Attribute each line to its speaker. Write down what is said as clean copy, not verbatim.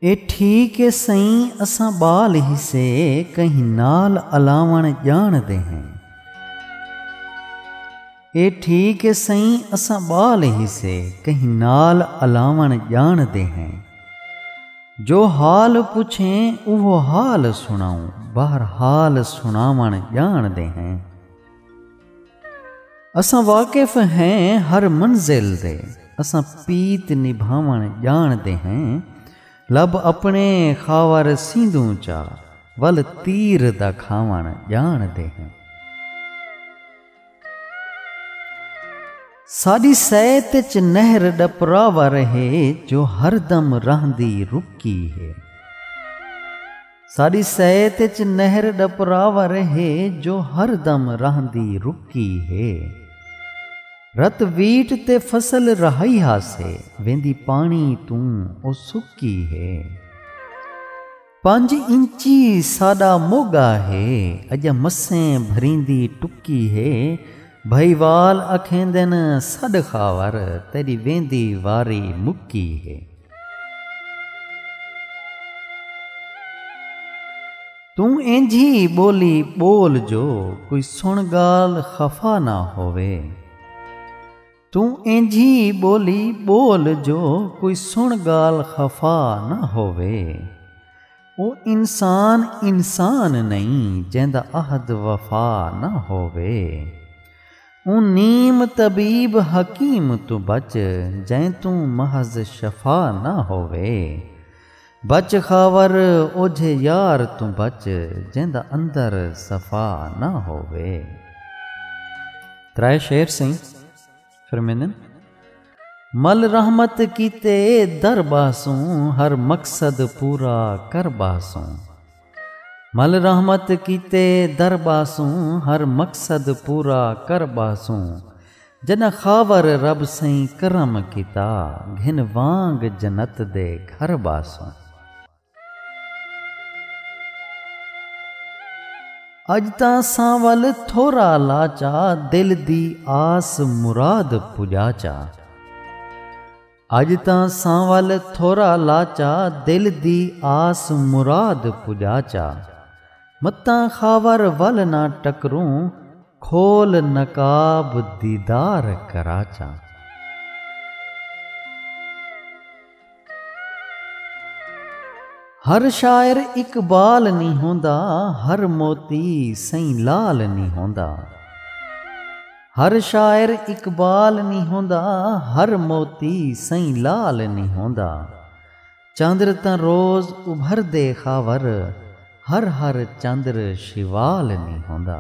Speaker 1: ए ठीक है सही असां बाल ही से कहीं नाल अलावण जानते हैं। ए ठीक है सही असां बाल ही से कहीं नाल अलावण जानते हैं। जो हाल पूछें वो हाल सुनाऊं बाहर हाल सुनावण जानते हैं। असां वाकिफ हैं हर मंजिल दे असां पीत निभावण जानते हैं। लब अपने खावर सींदू चा वल तीर दा खावण जानते हैं। साडी सैत च नहर डपरावा रहे जो हरदम रहंदी रुकी है। साडी सैत च नहर डपरावा रहे जो हरदम रहंदी रुकी है। रत वीट ते फसल रहाइया से वेंदी पानी तू ओ सुकी है। 5 इंची साडा मोगा है अज मसें भरींदी टुकी है। भईवाल अखेंदन सड खावर तेरी वेंदी वारी मुक्की है। तू इंझी बोली बोल जो कोई सुन गाल खफा ना होवे। तू इंझी बोली बोल जो कोई सुन गाल खफा न होवे। ओ इंसान इंसान नहीं जैंदा अहद वफा न होवे। ओ नीम तबीब हकीम तू बच जै तू महज शफा न होवे। बच खावर ओझे यार तू बच जैंदा अंदर सफा न होवे। 3 शेर सही फरमेंदन मल रहमत कीते दर बासूं हर मकसद पूरा कर बासूं। मल रहमत कीते दर बासूं हर मकसद पूरा कर बासूं। जना खावर रब सई करम कीता घिन वांग जन्नत दे घर बासूं। अज तां सांवल थोरा लाचा दिल दी आस मुराद पुजाचा। अज तां सांवल थोरा लाचा दिल दी आस मुराद पुजाचा। मत्तां खावर वल ना टकरूं खोल नकाब दीदार कराचा। हर शायर इकबाल नहीं होंदा हर मोती सई लाल नहीं होंदा। हर शायर इकबाल नहीं होंदा हर मोती सई लाल नहीं होंदा। चंद्र तां रोज उभर दे खावर हर हर चंद्र शिवाल नहीं होंदा।